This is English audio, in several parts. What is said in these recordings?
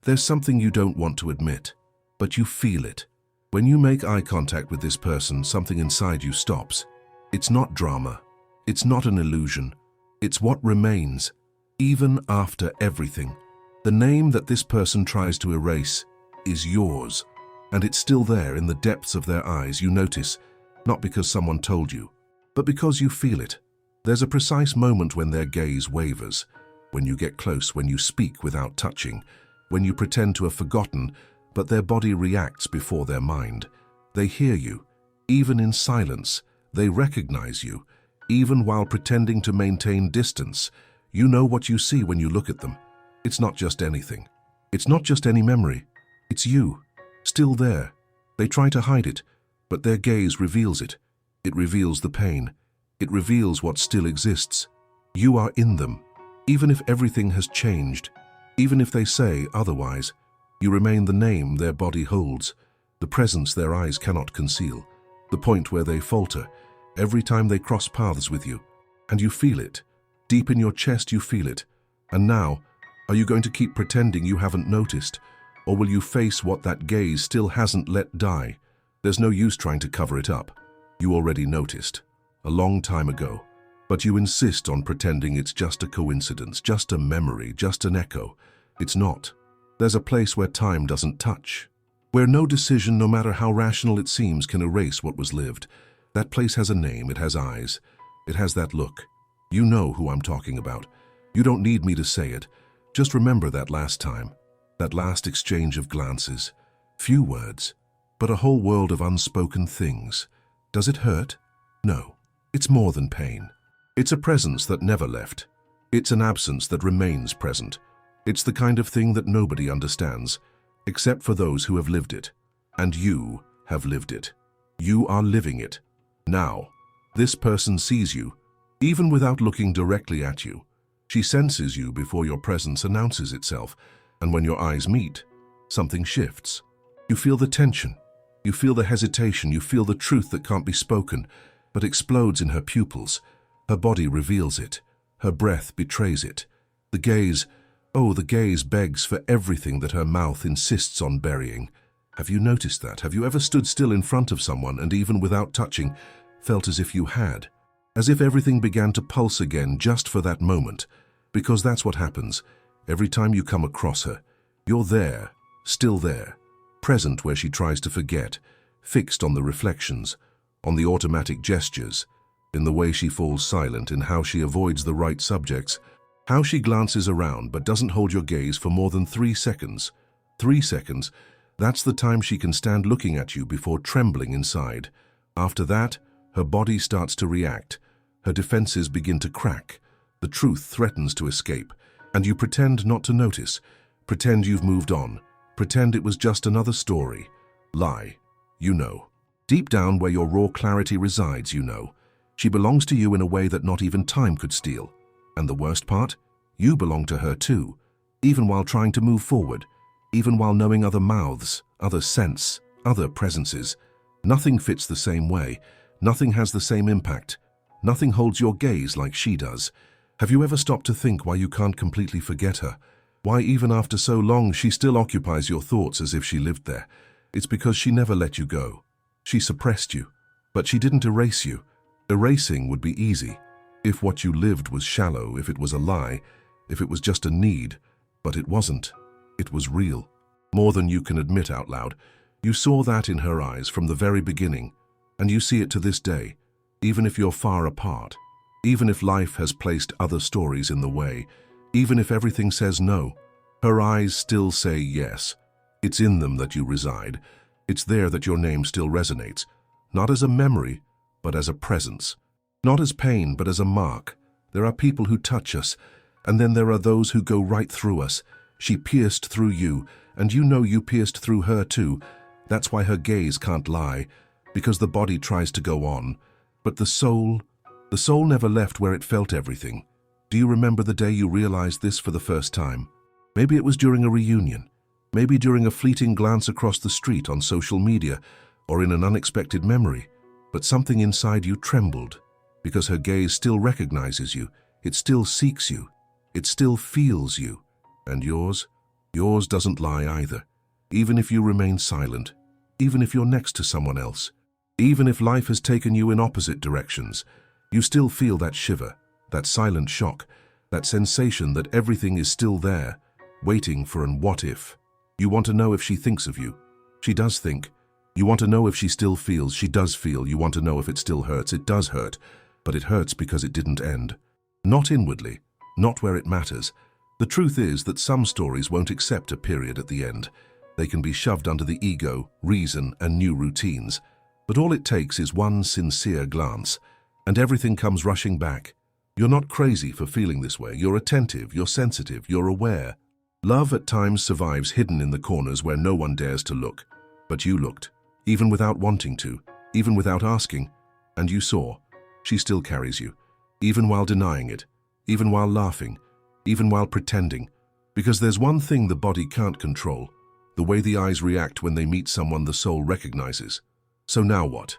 There's something you don't want to admit, but you feel it. When you make eye contact with this person, something inside you stops. It's not drama. It's not an illusion. It's what remains, even after everything. The name that this person tries to erase is yours, and it's still there in the depths of their eyes. You notice, not because someone told you, but because you feel it. There's a precise moment when their gaze wavers, when you get close, when you speak without touching, when you pretend to have forgotten, but their body reacts before their mind. They hear you, even in silence. They recognize you, even while pretending to maintain distance. You know what you see when you look at them. It's not just anything. It's not just any memory. It's you, still there. They try to hide it, but their gaze reveals it. It reveals the pain. It reveals what still exists. You are in them. Even if everything has changed, even if they say otherwise, you remain the name their body holds, the presence their eyes cannot conceal, the point where they falter every time they cross paths with you. And you feel it. Deep in your chest you feel it. And now, are you going to keep pretending you haven't noticed? Or will you face what that gaze still hasn't let die? There's no use trying to cover it up. You already noticed, a long time ago. But you insist on pretending it's just a coincidence, just a memory, just an echo. It's not. There's a place where time doesn't touch, where no decision, no matter how rational it seems, can erase what was lived. That place has a name, it has eyes, it has that look. You know who I'm talking about. You don't need me to say it. Just remember that last time, that last exchange of glances. Few words, but a whole world of unspoken things. Does it hurt? No. It's more than pain. It's a presence that never left. It's an absence that remains present. It's the kind of thing that nobody understands, except for those who have lived it. And you have lived it. You are living it. Now, this person sees you, even without looking directly at you. She senses you before your presence announces itself, and when your eyes meet, something shifts. You feel the tension. You feel the hesitation. You feel the truth that can't be spoken, but explodes in her pupils. Her body reveals it. Her breath betrays it. The gaze, oh, the gaze begs for everything that her mouth insists on burying. Have you noticed that? Have you ever stood still in front of someone and even without touching, felt as if you had? As if everything began to pulse again just for that moment? Because that's what happens. Every time you come across her, you're there, still there, present where she tries to forget, fixed on the reflections, on the automatic gestures, in the way she falls silent, in how she avoids the right subjects, how she glances around but doesn't hold your gaze for more than 3 seconds. 3 seconds, that's the time she can stand looking at you before trembling inside. After that, her body starts to react. Her defenses begin to crack. The truth threatens to escape, and you pretend not to notice. Pretend you've moved on. Pretend it was just another story. Lie. You know. Deep down where your raw clarity resides, you know. She belongs to you in a way that not even time could steal. And the worst part? You belong to her too, even while trying to move forward, even while knowing other mouths, other scents, other presences. Nothing fits the same way. Nothing has the same impact. Nothing holds your gaze like she does. Have you ever stopped to think why you can't completely forget her? Why even after so long she still occupies your thoughts as if she lived there? It's because she never let you go. She suppressed you, but she didn't erase you. Erasing would be easy, if what you lived was shallow, if it was a lie, if it was just a need. But it wasn't. It was real. More than you can admit out loud. You saw that in her eyes from the very beginning, and you see it to this day, even if you're far apart. Even if life has placed other stories in the way, even if everything says no, her eyes still say yes. It's in them that you reside. It's there that your name still resonates, not as a memory, but as a presence. Not as pain, but as a mark. There are people who touch us, and then there are those who go right through us. She pierced through you, and you know you pierced through her too. That's why her gaze can't lie, because the body tries to go on. But the soul never left where it felt everything. Do you remember the day you realized this for the first time? Maybe it was during a reunion. Maybe during a fleeting glance across the street on social media, or in an unexpected memory. But something inside you trembled, because her gaze still recognizes you. It still seeks you. It still feels you. And yours? Yours doesn't lie either. Even if you remain silent, even if you're next to someone else, even if life has taken you in opposite directions, you still feel that shiver, that silent shock, that sensation that everything is still there, waiting for an what if. You want to know if she thinks of you. She does think. You want to know if she still feels. She does feel. You want to know if it still hurts. It does hurt, but it hurts because it didn't end. Not inwardly, not where it matters. The truth is that some stories won't accept a period at the end. They can be shoved under the ego, reason, and new routines. But all it takes is one sincere glance, and everything comes rushing back. You're not crazy for feeling this way. You're attentive, you're sensitive, you're aware. Love at times survives hidden in the corners where no one dares to look. But you looked, even without wanting to, even without asking, and you saw. She still carries you, even while denying it, even while laughing, even while pretending. Because there's one thing the body can't control, the way the eyes react when they meet someone the soul recognizes. So now what?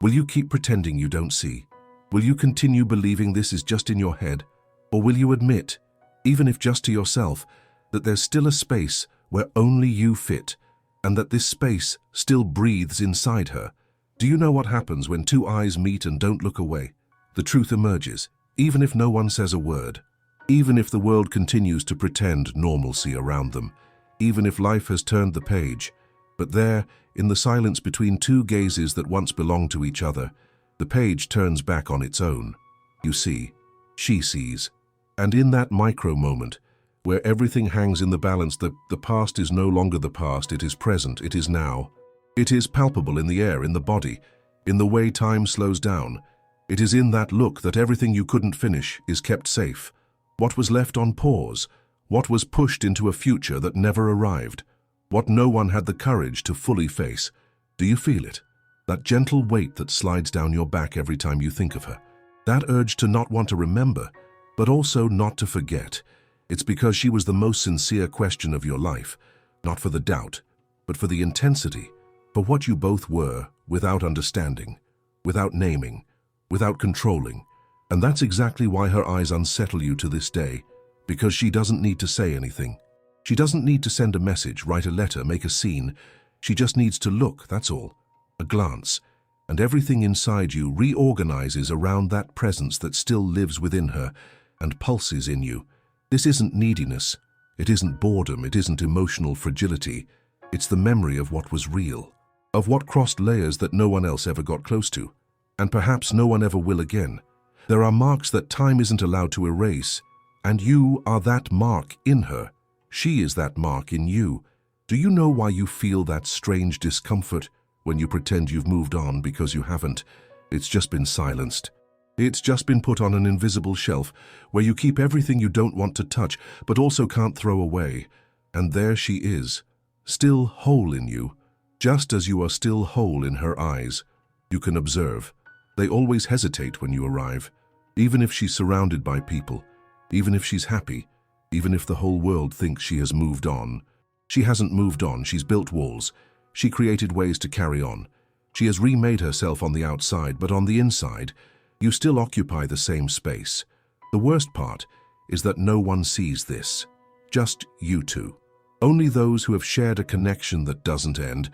Will you keep pretending you don't see? Will you continue believing this is just in your head? Or will you admit, even if just to yourself, that there's still a space where only you fit, and that this space still breathes inside her? Do you know what happens when two eyes meet and don't look away? The truth emerges, even if no one says a word, even if the world continues to pretend normalcy around them, even if life has turned the page. But there, in the silence between two gazes that once belonged to each other, the page turns back on its own. You see, she sees. And in that micro moment, where everything hangs in the balance, the past is no longer the past, it is present, it is now. It is palpable in the air, in the body, in the way time slows down. It is in that look that everything you couldn't finish is kept safe. What was left on pause, what was pushed into a future that never arrived, what no one had the courage to fully face. Do you feel it? That gentle weight that slides down your back every time you think of her. That urge to not want to remember, but also not to forget. It's because she was the most sincere question of your life, not for the doubt, but for the intensity, for what you both were, without understanding, without naming, without controlling. And that's exactly why her eyes unsettle you to this day, because she doesn't need to say anything. She doesn't need to send a message, write a letter, make a scene. She just needs to look, that's all. A glance, and everything inside you reorganizes around that presence that still lives within her and pulses in you. This isn't neediness, it isn't boredom, it isn't emotional fragility. It's the memory of what was real, of what crossed layers that no one else ever got close to, and perhaps no one ever will again. There are marks that time isn't allowed to erase, and you are that mark in her. She is that mark in you. Do you know why you feel that strange discomfort when you pretend you've moved on? Because you haven't. It's just been silenced. It's just been put on an invisible shelf where you keep everything you don't want to touch but also can't throw away. And there she is, still whole in you, just as you are still whole in her eyes. You can observe. They always hesitate when you arrive, even if she's surrounded by people, even if she's happy, even if the whole world thinks she has moved on. She hasn't moved on. She's built walls. She created ways to carry on. She has remade herself on the outside, but on the inside, you still occupy the same space. The worst part is that no one sees this. Just you two. Only those who have shared a connection that doesn't end,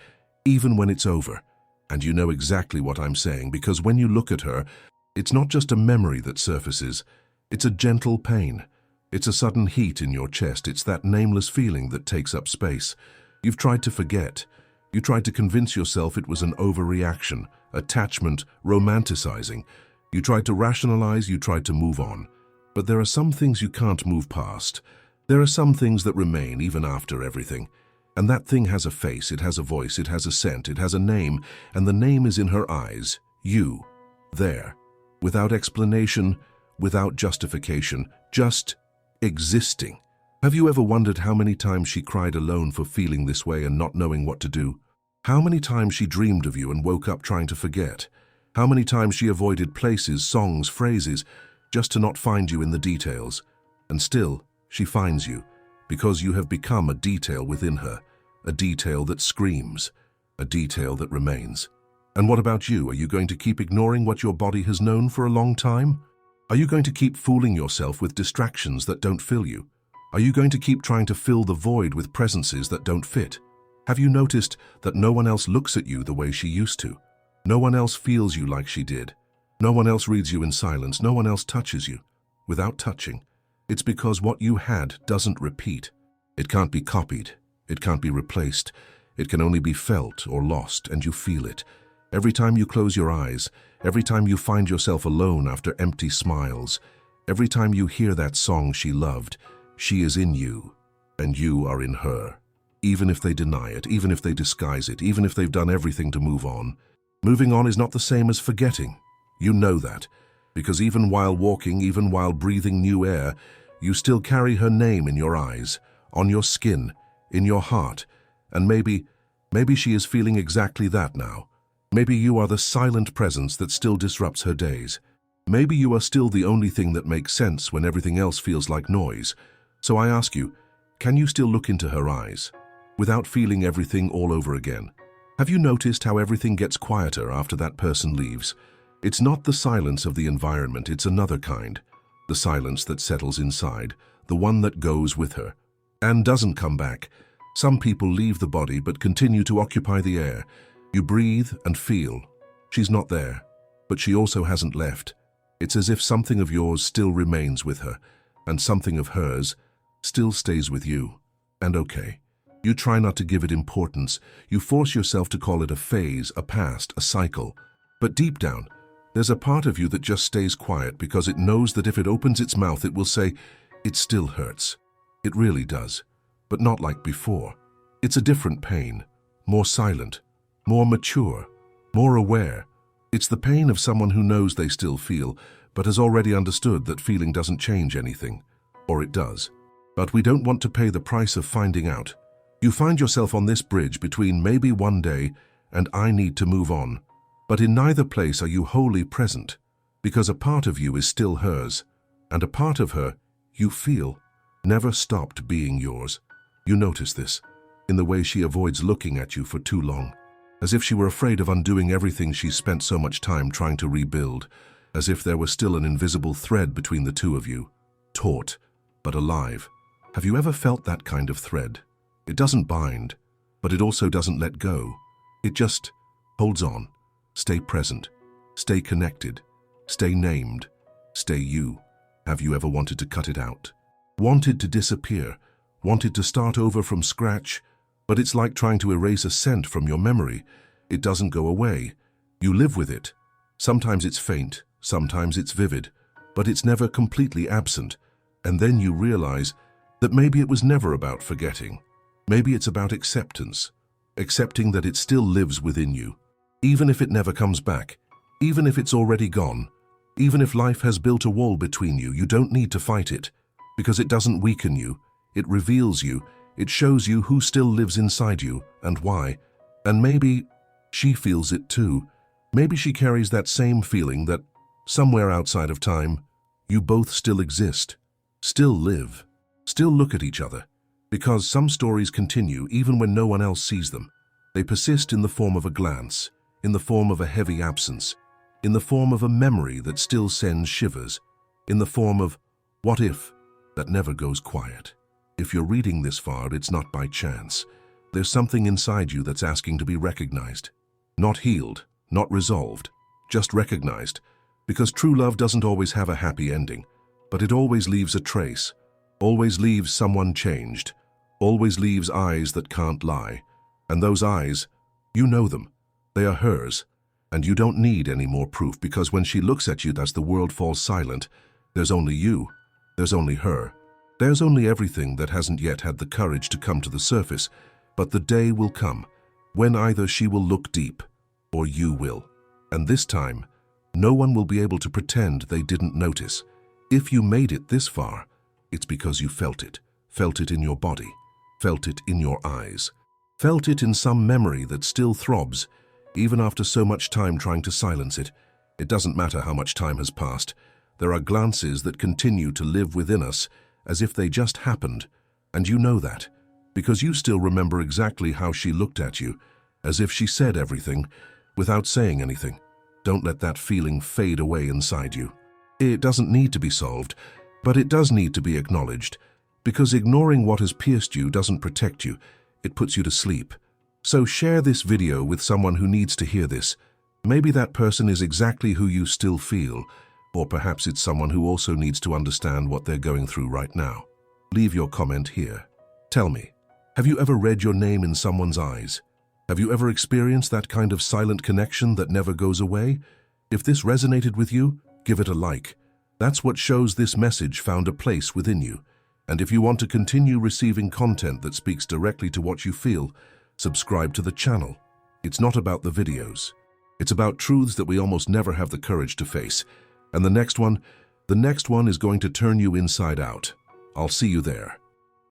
even when it's over. And you know exactly what I'm saying, because when you look at her, it's not just a memory that surfaces. It's a gentle pain. It's a sudden heat in your chest. It's that nameless feeling that takes up space. You've tried to forget. You tried to convince yourself it was an overreaction, attachment, romanticizing. You tried to rationalize, you tried to move on. But there are some things you can't move past. There are some things that remain even after everything. And that thing has a face, it has a voice, it has a scent, it has a name, and the name is in her eyes. You. There. Without explanation, without justification, just existing. Have you ever wondered how many times she cried alone for feeling this way and not knowing what to do? How many times she dreamed of you and woke up trying to forget? How many times she avoided places, songs, phrases, just to not find you in the details? And still, she finds you, because you have become a detail within her, a detail that screams, a detail that remains. And what about you? Are you going to keep ignoring what your body has known for a long time? Are you going to keep fooling yourself with distractions that don't fill you? Are you going to keep trying to fill the void with presences that don't fit? Have you noticed that no one else looks at you the way she used to? No one else feels you like she did. No one else reads you in silence. No one else touches you without touching. It's because what you had doesn't repeat. It can't be copied. It can't be replaced. It can only be felt or lost, and you feel it. Every time you close your eyes, every time you find yourself alone after empty smiles, every time you hear that song she loved, she is in you, and you are in her. Even if they deny it, even if they disguise it, even if they've done everything to move on. Moving on is not the same as forgetting. You know that, because even while walking, even while breathing new air, you still carry her name in your eyes, on your skin, in your heart, and maybe she is feeling exactly that now. Maybe you are the silent presence that still disrupts her days. Maybe you are still the only thing that makes sense when everything else feels like noise. So I ask you, can you still look into her eyes, without feeling everything all over again? Have you noticed how everything gets quieter after that person leaves? It's not the silence of the environment, it's another kind. The silence that settles inside, the one that goes with her, and doesn't come back. Some people leave the body but continue to occupy the air. You breathe and feel. She's not there, but she also hasn't left. It's as if something of yours still remains with her, and something of hers still stays with you. And okay, you try not to give it importance. You force yourself to call it a phase, a past, a cycle. But deep down, there's a part of you that just stays quiet because it knows that if it opens its mouth, it will say, it still hurts. It really does, but not like before. It's a different pain, more silent, more mature, more aware. It's the pain of someone who knows they still feel, but has already understood that feeling doesn't change anything. Or it does. But we don't want to pay the price of finding out. You find yourself on this bridge between maybe one day and I need to move on. But in neither place are you wholly present, because a part of you is still hers, and a part of her, you feel, never stopped being yours. You notice this in the way she avoids looking at you for too long, as if she were afraid of undoing everything she's spent so much time trying to rebuild, as if there was still an invisible thread between the two of you, taut, but alive. Have you ever felt that kind of thread? It doesn't bind, but it also doesn't let go. It just holds on. Stay present. Stay connected. Stay named. Stay you. Have you ever wanted to cut it out? Wanted to disappear? Wanted to start over from scratch? But it's like trying to erase a scent from your memory. It doesn't go away. You live with it. Sometimes it's faint, sometimes it's vivid, but it's never completely absent. And then you realize that maybe it was never about forgetting. Maybe it's about acceptance. Accepting that it still lives within you. Even if it never comes back, even if it's already gone, even if life has built a wall between you, you don't need to fight it, because it doesn't weaken you. It reveals you. It shows you who still lives inside you and why. And maybe she feels it too. Maybe she carries that same feeling that somewhere outside of time, you both still exist, still live, still look at each other. Because some stories continue even when no one else sees them. They persist in the form of a glance, in the form of a heavy absence, in the form of a memory that still sends shivers, in the form of what if that never goes quiet. If you're reading this far, it's not by chance. There's something inside you that's asking to be recognized. Not healed, not resolved, just recognized. Because true love doesn't always have a happy ending, but it always leaves a trace, always leaves someone changed, always leaves eyes that can't lie. And those eyes, you know them. They are hers, and you don't need any more proof, because when she looks at you as the world falls silent, there's only you, there's only her. There's only everything that hasn't yet had the courage to come to the surface, but the day will come when either she will look deep or you will. And this time, no one will be able to pretend they didn't notice. If you made it this far, it's because you felt it in your body, felt it in your eyes, felt it in some memory that still throbs, even after so much time trying to silence it. It doesn't matter how much time has passed. There are glances that continue to live within us as if they just happened, and you know that, because you still remember exactly how she looked at you, as if she said everything, without saying anything. Don't let that feeling fade away inside you. It doesn't need to be solved, but it does need to be acknowledged. Because ignoring what has pierced you doesn't protect you, it puts you to sleep. So share this video with someone who needs to hear this. Maybe that person is exactly who you still feel, or perhaps it's someone who also needs to understand what they're going through right now. Leave your comment here. Tell me, have you ever read your name in someone's eyes? Have you ever experienced that kind of silent connection that never goes away? If this resonated with you, give it a like. That's what shows this message found a place within you. And if you want to continue receiving content that speaks directly to what you feel, subscribe to the channel. It's not about the videos. It's about truths that we almost never have the courage to face. And the next one is going to turn you inside out. I'll see you there.